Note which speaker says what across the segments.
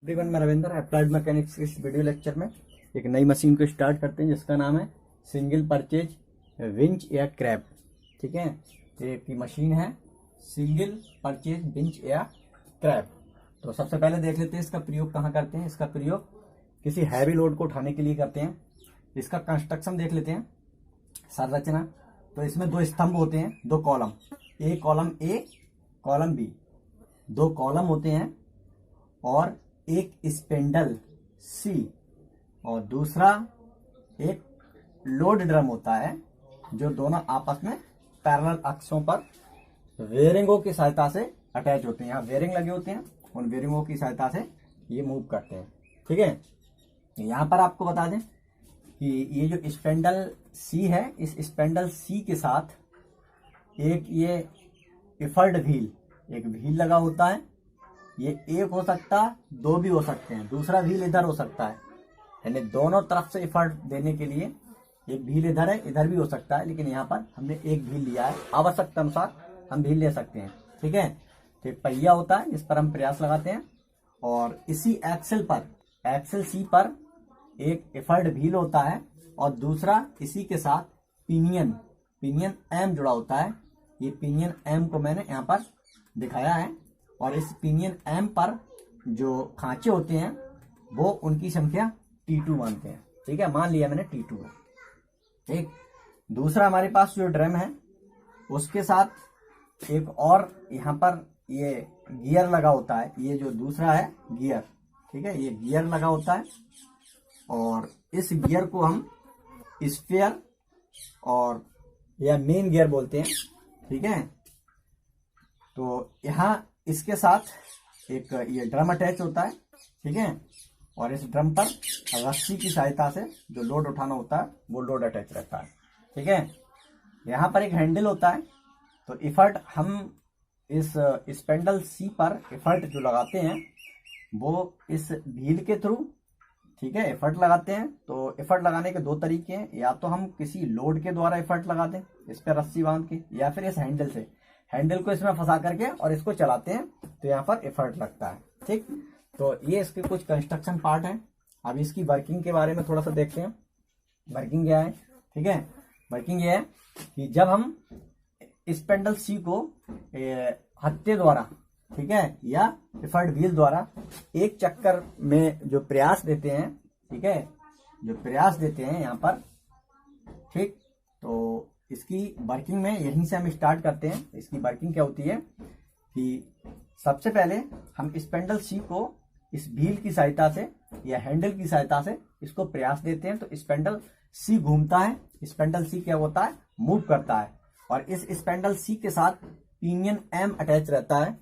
Speaker 1: Everyone, मैं Ravindra applied mechanics के इस वीडियो लेक्चर में एक नई मशीन को स्टार्ट करते हैं जिसका नाम है सिंगल परचेज विंच या क्रैब। ठीक है, ये की मशीन है सिंगल परचेज विंच या क्रैब। तो सबसे पहले देख लेते हैं इसका प्रयोग कहाँ करते हैं। इसका प्रयोग किसी हैवी लोड को उठाने के लिए करते हैं। इसका कंस्ट्रक्शन देख लेते हैं, संरचना। तो इसमें दो स्तंभ होते हैं, दो कॉलम, एक कॉलम ए कॉलम बी, दो कॉलम होते हैं और एक स्पेंडल सी और दूसरा एक लोड ड्रम होता है जो दोनों आपस में पैरेलल अक्षों पर वेरिंगों की सहायता से अटैच होते हैं। यहाँ वेरिंग लगे होते हैं, उन वेरिंगों की सहायता से ये मूव करते हैं। ठीक है, यहाँ पर आपको बता दें कि ये जो स्पेंडल सी है, इस स्पेंडल सी के साथ एक ये इफर्ड व्हील, एक व्हील लगा होता है। ये एक हो सकता है, दो भी हो सकते हैं, दूसरा व्हील इधर हो सकता है, यानी दोनों तरफ से इफर्ट देने के लिए एक व्हील इधर है, इधर भी हो सकता है, लेकिन यहाँ पर हमने एक व्हील लिया है। आवश्यकता अनुसार हम व्हील ले सकते हैं। ठीक है, तो एक पहिया होता है जिस पर हम प्रयास लगाते हैं और इसी एक्सेल पर, एक्सेल सी पर एक इफर्ट व्हील होता है और दूसरा इसी के साथ पिनियन एम जुड़ा होता है। ये पिनियन एम को मैंने यहाँ पर दिखाया है और इस पिनियन एम पर जो खांचे होते हैं वो उनकी संख्या T2 मानते हैं। ठीक है, मान लिया मैंने T2 है। ठीक, दूसरा हमारे पास जो ड्रम है उसके साथ एक और यहाँ पर ये गियर लगा होता है। ये जो दूसरा है गियर, ठीक है, ये गियर लगा होता है और इस गियर को हम स्फीयर और या मेन गियर बोलते हैं। ठीक है, तो यहाँ इसके साथ एक ये ड्रम अटैच होता है। ठीक है, और इस ड्रम पर रस्सी की सहायता से जो लोड उठाना होता है वो लोड अटैच रहता है। ठीक है, यहाँ पर एक हैंडल होता है। तो इफर्ट हम इस स्पेंडल सी पर इफर्ट जो लगाते हैं वो इस व्हील के थ्रू, ठीक है, इफर्ट लगाते हैं। तो इफर्ट लगाने के दो तरीके हैं, या तो हम किसी लोड के द्वारा इफर्ट लगाते हैं इस पर रस्सी बांध के, या फिर इस हैंडल से, हैंडल को इसमें फंसा करके और इसको चलाते हैं तो यहाँ पर इफर्ट लगता है। ठीक, तो ये इसके कुछ कंस्ट्रक्शन पार्ट हैं। अब इसकी वर्किंग के बारे में थोड़ा सा देखते हैं। वर्किंग क्या है? ठीक है, वर्किंग ये है कि जब हम स्पेंडल सी को हत्थे द्वारा, ठीक है, या इफर्ट व्हील द्वारा एक चक्कर में जो प्रयास देते हैं, ठीक है, जो प्रयास देते हैं यहाँ पर, ठीक, तो इसकी वर्किंग में यहीं से हम स्टार्ट करते हैं। इसकी वर्किंग क्या होती है कि सबसे पहले हम स्पेंडल सी को इस व्हील की सहायता से या हैंडल की सहायता से इसको प्रयास देते हैं तो स्पेंडल सी घूमता है। स्पेंडल सी क्या होता है? मूव करता है और इस स्पेंडल सी के साथ पिनियन एम अटैच रहता है।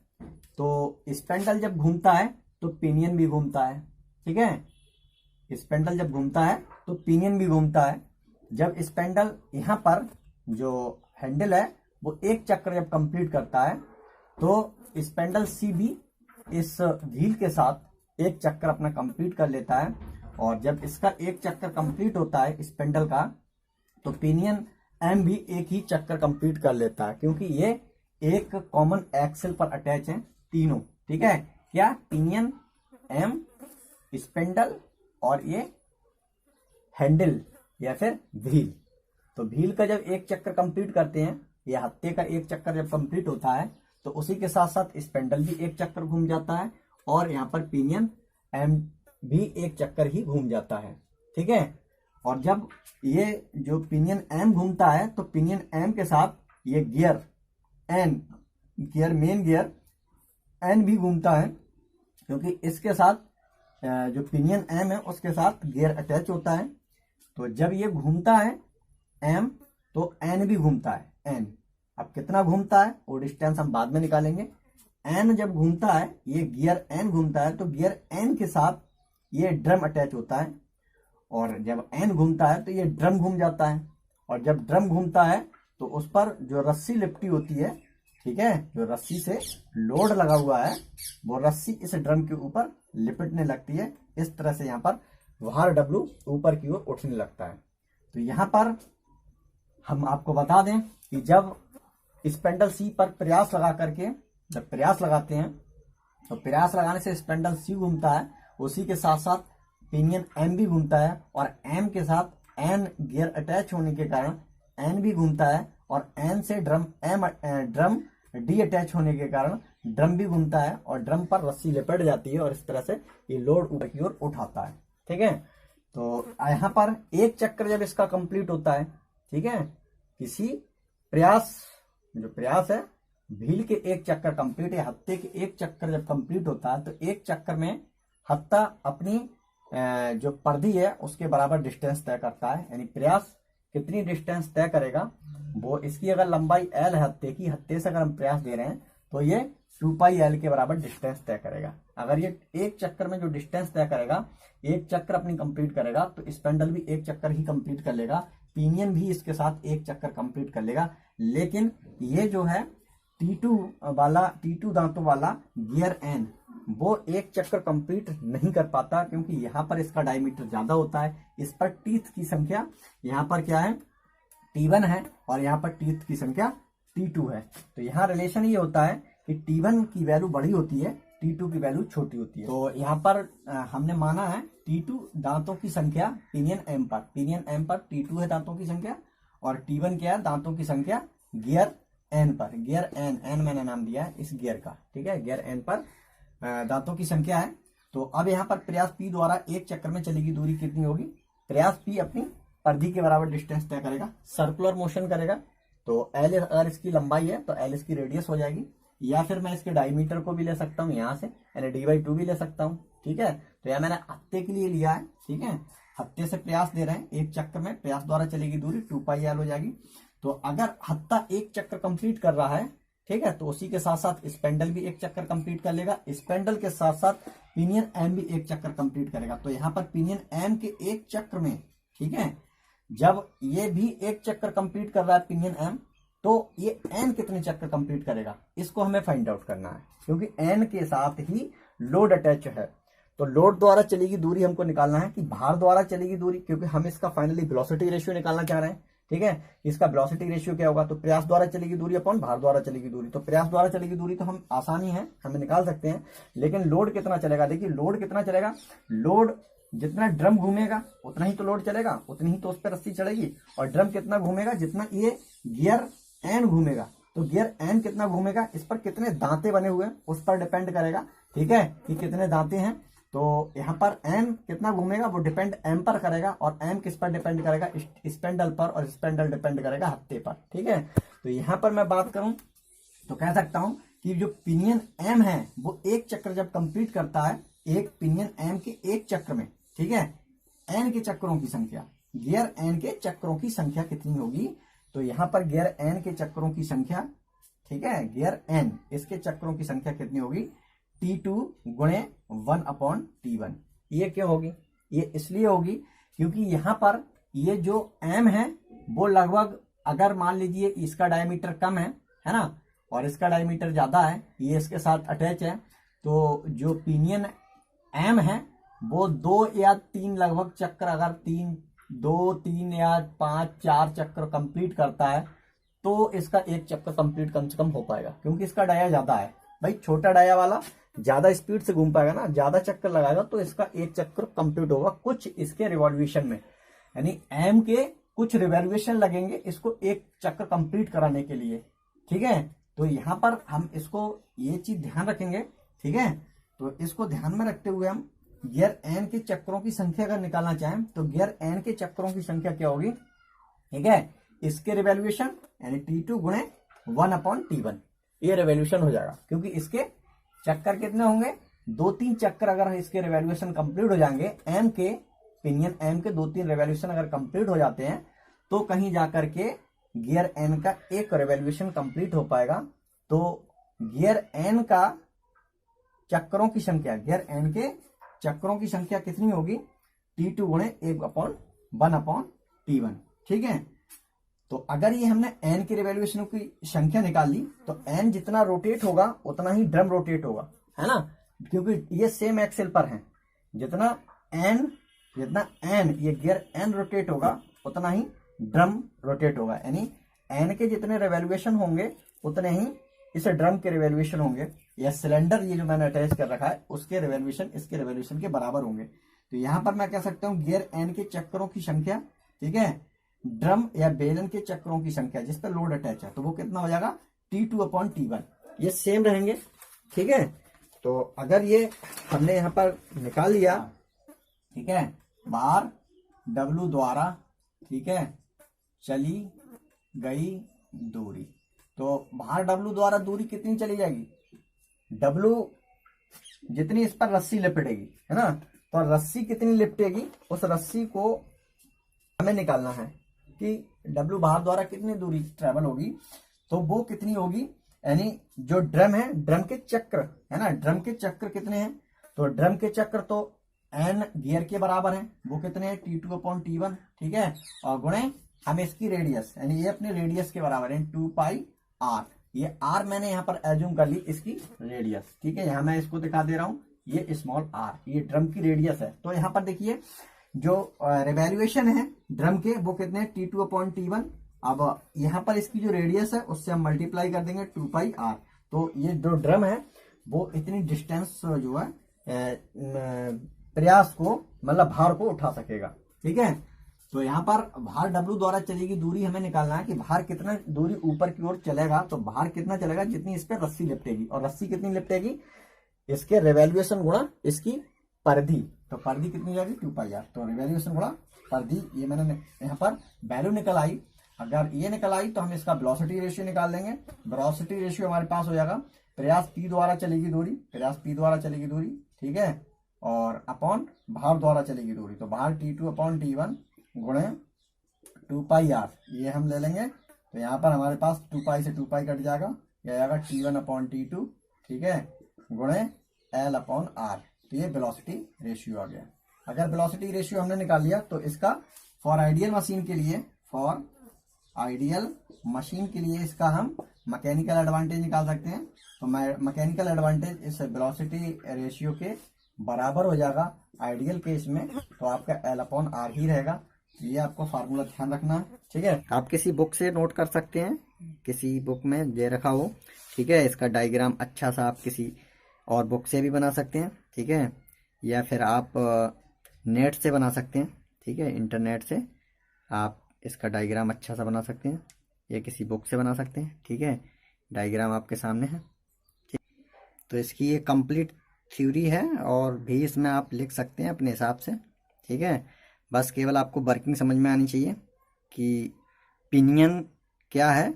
Speaker 1: तो स्पेंडल जब घूमता है तो पिनियन भी घूमता है। ठीक है, स्पेंडल जब घूमता है तो पिनियन भी घूमता है। जब स्पेंडल यहाँ पर जो हैंडल है वो एक चक्कर जब कंप्लीट करता है तो स्पेंडल सी भी इस व्हील के साथ एक चक्कर अपना कंप्लीट कर लेता है और जब इसका एक चक्कर कंप्लीट होता है स्पेंडल का तो पिनियन एम भी एक ही चक्कर कंप्लीट कर लेता है, क्योंकि ये एक कॉमन एक्सेल पर अटैच है तीनों। ठीक है, क्या? पिनियन एम, स्पेंडल और ये हैंडल या फिर व्हील। तो व्हील का जब एक चक्कर कंप्लीट करते हैं या हत्थे का एक चक्कर जब कंप्लीट होता है तो उसी के साथ साथ स्पेंडल भी एक चक्कर घूम जाता है और यहाँ पर पिनियन एम भी एक चक्कर ही घूम जाता है। ठीक है, और जब ये जो पिनियन एम घूमता है तो पिनियन एम के साथ ये gear N, gear main gear N भी घूमता है, क्योंकि इसके साथ जो पिनियन एम है उसके साथ गियर अटैच होता है। तो जब ये घूमता है एम तो एन भी घूमता है। एन अब कितना घूमता है वो डिस्टेंस हम बाद में निकालेंगे। एन जब घूमता है, ये गियर एन घूमता है तो गियर एन के साथ ये ड्रम अटैच होता है और जब एन घूमता है तो ये ड्रम घूम जाता है और जब ड्रम घूमता है तो उस पर जो रस्सी लिपटी होती है, ठीक है, जो रस्सी से लोड लगा हुआ है वो रस्सी इस ड्रम के ऊपर लिपटने लगती है। इस तरह से यहाँ पर भार डब्लू ऊपर की ओर उठने लगता है। तो यहाँ पर हम आपको बता दें कि जब स्पेंडल सी पर प्रयास लगा करके जब प्रयास लगाते हैं तो प्रयास लगाने से स्पेंडल सी घूमता है उसी के साथ साथ पिनियन एम भी घूमता है, और एम के साथ एन गियर अटैच होने के कारण एन भी घूमता है, और एन से ड्रम डी अटैच होने के कारण ड्रम भी घूमता है, और ड्रम पर रस्सी लिपट जाती है और इस तरह से ये लोड ऊपर की ओर उठाता है। ठीक है, तो यहाँ पर एक चक्कर जब इसका कंप्लीट होता है, ठीक है, किसी प्रयास, जो प्रयास है व्हील के एक चक्कर कंप्लीट है, हत्थे के एक चक्कर जब कंप्लीट होता है, तो एक चक्कर में हत्था अपनी जो परिधि है उसके बराबर डिस्टेंस तय करता है। यानी प्रयास कितनी डिस्टेंस तय करेगा, वो इसकी अगर लंबाई एल है हत्थे की, हत्थे से अगर हम प्रयास दे रहे हैं तो ये 2πl के बराबर डिस्टेंस तय करेगा। अगर ये एक चक्कर में जो डिस्टेंस तय करेगा, एक चक्कर अपनी कंप्लीट करेगा, तो स्पेंडल भी एक चक्कर ही कंप्लीट कर लेगा, पिनियन भी इसके साथ एक चक्कर कंप्लीट कर लेगा। लेकिन ये जो है T2 दांतों वाला गियर एन, वो एक चक्कर कंप्लीट नहीं कर पाता, क्योंकि यहाँ पर इसका डायमीटर ज्यादा होता है। इस पर टीथ की संख्या यहाँ पर क्या है, T1 है, और यहाँ पर टीथ की संख्या T2 है। तो यहाँ रिलेशन ये होता है कि T1 की वैल्यू बड़ी होती है, T2 की वैल्यू छोटी होती है। तो यहाँ पर हमने माना है T2 दांतों की संख्या पिनियन एम पर T2 है दांतों की संख्या, और T1 क्या है, दांतों की संख्या गियर एन पर। गियर एन मैंने नाम दिया है इस गियर का, ठीक है, गियर एन पर दांतों की संख्या है। तो अब यहाँ पर प्रयास P द्वारा एक चक्कर में चलेगी दूरी कितनी होगी, प्रयास P अपनी परिधि के बराबर डिस्टेंस तय करेगा, सर्कुलर मोशन करेगा। तो एल अगर इसकी लंबाई है तो एल इसकी रेडियस हो जाएगी, या फिर मैं इसके डायमीटर को भी ले सकता हूँ यहाँ से, यानी d/2 भी ले सकता हूँ। ठीक है, तो यह मैंने हत्थे के लिए लिया है। ठीक है, हत्थे से प्रयास दे रहे हैं, एक चक्कर में प्रयास द्वारा चलेगी दूरी 2πl हो जाएगी। तो अगर हत्था एक चक्कर कंप्लीट कर रहा है, ठीक है, तो उसी के साथ साथ स्पेंडल भी एक चक्कर कंप्लीट कर लेगा, स्पेंडल के साथ साथ पिनियन एम भी एक चक्कर कंप्लीट करेगा। तो यहाँ पर पिनियन एम के एक चक्र में, ठीक है, जब ये भी एक चक्कर कंप्लीट कर रहा है पिनियन एम, तो ये एन कितने चक्कर कंप्लीट करेगा, इसको हमें फाइंड आउट करना है, क्योंकि एन के साथ ही लोड अटैच है। तो लोड द्वारा चलेगी दूरी हमको निकालना है कि भार द्वारा चलेगी दूरी, क्योंकि हम इसका फाइनली वेलोसिटी रेशियो निकालना चाह रहे हैं। ठीक है, इसका वेलोसिटी रेशियो क्या होगा, तो प्रयास द्वारा चलेगी दूरी अपॉन भार द्वारा चलेगी दूरी। तो प्रयास द्वारा चलेगी दूरी तो हम आसानी है, हमें निकाल सकते हैं, लेकिन लोड कितना चलेगा, देखिए लोड कितना चलेगा, लोड जितना ड्रम घूमेगा उतना ही तो लोड चलेगा, उतनी ही तो उस पर रस्सी चढ़ेगी, और ड्रम कितना घूमेगा, जितना ये गियर एन घूमेगा। तो गियर एन कितना घूमेगा, इस पर कितने दांते बने हुए हैं उस पर डिपेंड करेगा। ठीक है, कि कितने दांते हैं, तो यहाँ पर एन कितना घूमेगा वो डिपेंड एम पर करेगा, और एम किस पर डिपेंड करेगा, स्पेंडल पर, और स्पेंडल डिपेंड करेगा हत्थे पर। ठीक है, तो यहाँ पर मैं बात करूं तो कह सकता हूं कि जो पिनियन एम है वो एक चक्कर जब कंप्लीट करता है, एक पिनियन एम के एक चक्र में, ठीक है, एन के चक्रों की संख्या, गियर एन के चक्रों की संख्या कितनी होगी, तो यहाँ पर गियर एन के चक्रों की संख्या, ठीक है, गियर एन इसके चक्रों की संख्या कितनी होगी, T2 गुणे 1/T1। ये क्यों होगी, ये इसलिए होगी क्योंकि यहाँ पर ये जो M है वो लगभग, अगर मान लीजिए इसका डायमीटर कम है ना, और इसका डायमीटर ज्यादा है, ये इसके साथ अटैच है, तो जो पिनियन M है वो 2 या 3 लगभग चक्कर, अगर 2, 3 या 5, 4 चक्कर कंप्लीट करता है, तो इसका एक चक्कर कंप्लीट कम से कम हो पाएगा, क्योंकि इसका डाया ज्यादा है। भाई छोटा डाया वाला ज्यादा स्पीड से घूम पाएगा ना, ज्यादा चक्कर लगाएगा, तो इसका एक चक्कर कंप्लीट होगा कुछ इसके रिवॉल्यूशन में, यानी एम के कुछ रिवॉल्यूशन लगेंगे इसको एक चक्कर कंप्लीट कराने के लिए। ठीक है, तो यहाँ पर हम इसको ये चीज ध्यान रखेंगे। ठीक है, तो इसको ध्यान में रखते हुए हम गियर एन के चक्रों की संख्या अगर निकालना चाहें, तो गियर एन के चक्रों की संख्या क्या होगी, ठीक है, इसके रिवॉल्यूशन यानी T2 गुणे 1/T1, ये रिवॉल्यूशन हो जाएगा, क्योंकि इसके चक्कर कितने होंगे, 2-3 चक्कर अगर इसके रिवॉल्यूशन कंप्लीट हो जाएंगे, एम के पिनियन एम के 2-3 रिवॉल्यूशन अगर कंप्लीट हो जाते हैं, तो कहीं जाकर के गियर एन का एक रिवॉल्यूशन कंप्लीट हो पाएगा। तो गियर एन का चक्रों की संख्या, गियर एन के चक्रों की संख्या कितनी होगी, T2 गुणे 1/T1। ठीक है, तो अगर ये हमने एन के रिवॉल्यूशन की संख्या निकाल ली, तो एन जितना रोटेट होगा उतना ही ड्रम रोटेट होगा, है ना, क्योंकि ये सेम एक्सेल पर है, जितना एन ये गियर एन रोटेट होगा उतना ही ड्रम रोटेट होगा, यानी एन के जितने रिवॉल्यूशन होंगे उतने ही इस ड्रम के रिवॉल्यूशन होंगे या सिलेंडर ये जो मैंने अटैच कर रखा है उसके रिवॉल्यूशन इसके रिवॉल्यूशन के बराबर होंगे। तो यहां पर मैं कह सकता हूं गियर एन के चक्करों की संख्या, ठीक है, ड्रम या बेलन के चक्करों की संख्या जिस पर लोड अटैच है, तो वो कितना हो जाएगा T2/T1, ये सेम रहेंगे, ठीक है। तो अगर ये हमने यहां पर निकाल लिया, ठीक है, बार W द्वारा, ठीक है, चली गई दूरी, तो बाहर W द्वारा दूरी कितनी चली जाएगी, W जितनी इस पर रस्सी लिपटेगी, है ना, तो रस्सी कितनी लिपटेगी उस रस्सी को हमें निकालना है कि W बाहर द्वारा कितनी दूरी ट्रेवल होगी, तो वो कितनी होगी, यानी जो ड्रम है, ड्रम के चक्र है ना, ड्रम के चक्र कितने हैं, तो ड्रम के चक्र तो N गियर के बराबर है, वो कितने हैं T2/T1, ठीक है, और गुणे हम इसकी रेडियस, यानी ये अपने रेडियस के बराबर है 2πr, ये R मैंने यहाँ पर एज्यूम कर ली इसकी रेडियस, ठीक है, यहाँ मैं इसको दिखा दे रहा हूं, ये स्मॉल r ये ड्रम की रेडियस है। तो यहाँ पर देखिए जो रिवैल्यूएशन है ड्रम के वो कितने हैं T2/T1, अब यहाँ पर इसकी जो रेडियस है उससे हम मल्टीप्लाई कर देंगे 2πr, तो ये जो ड्रम है वो इतनी डिस्टेंस जो है प्रयास को मतलब भार को उठा सकेगा, ठीक है। तो यहाँ पर भार W द्वारा चलेगी दूरी हमें निकालना है कि भार कितना दूरी ऊपर की ओर चलेगा, तो भार कितना चलेगा जितनी इस पर रस्सी लिपटेगी, और रस्सी कितनी लिपटेगी, इसके रिवैल्यूएशन गुणा इसकी परिधि, तो परिधि कितनी जाएगी 2πr, तो रिवैल्यूएशन गुणा परिधि, ये मैंने यहाँ पर वैल्यू निकल आई। अगर ये निकल आई तो हम इसका वेलोसिटी रेशियो निकाल देंगे। वेलोसिटी रेशियो हमारे पास हो जाएगा प्रयास P द्वारा चलेगी दूरी, प्रयास P द्वारा चलेगी दूरी, ठीक है, और अपॉन भार द्वारा चलेगी दूरी, तो भार T2/T1 गुणे 2πr, ये हम ले लेंगे। तो यहाँ पर हमारे पास 2π से 2π कट जाएगा, यह आएगा T1/T2, ठीक है, गुणे L/r, तो ये वेलोसिटी रेशियो आ गया। अगर वेलोसिटी रेशियो हमने निकाल लिया तो इसका फॉर आइडियल मशीन के लिए, फॉर आइडियल मशीन के लिए इसका हम मैकेनिकल एडवांटेज निकाल सकते हैं। तो मैकेनिकल एडवांटेज इस वेलोसिटी रेशियो के बराबर हो जाएगा आइडियल केस में, तो आपका L/r ही रहेगा। ये आपको फार्मूला ध्यान रखना है, ठीक है। आप किसी बुक से नोट कर सकते हैं, किसी बुक में दे रखा हो, ठीक है। इसका डायग्राम अच्छा सा आप किसी और बुक से भी बना सकते हैं, ठीक है, या फिर आप नेट से बना सकते हैं, ठीक है, इंटरनेट से आप इसका डायग्राम अच्छा सा बना सकते हैं, या किसी बुक से बना सकते हैं, ठीक है। डायग्राम आपके सामने है, ठीक। तो इसकी ये कंप्लीट थ्योरी है और भी इसमें आप लिख सकते हैं अपने हिसाब से, ठीक है। बस केवल आपको वर्किंग समझ में आनी चाहिए कि पिनियन क्या है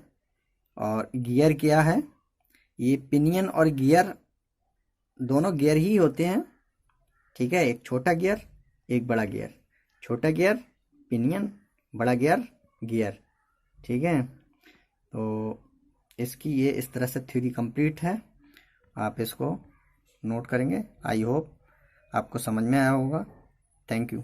Speaker 1: और गियर क्या है। ये पिनियन और गियर दोनों गियर ही होते हैं, ठीक है, एक छोटा गियर एक बड़ा गियर, छोटा गियर पिनियन, बड़ा गियर गियर, ठीक है। तो इसकी ये इस तरह से थ्योरी कंप्लीट है, आप इसको नोट करेंगे। आई होप आपको समझ में आया होगा। Thank you.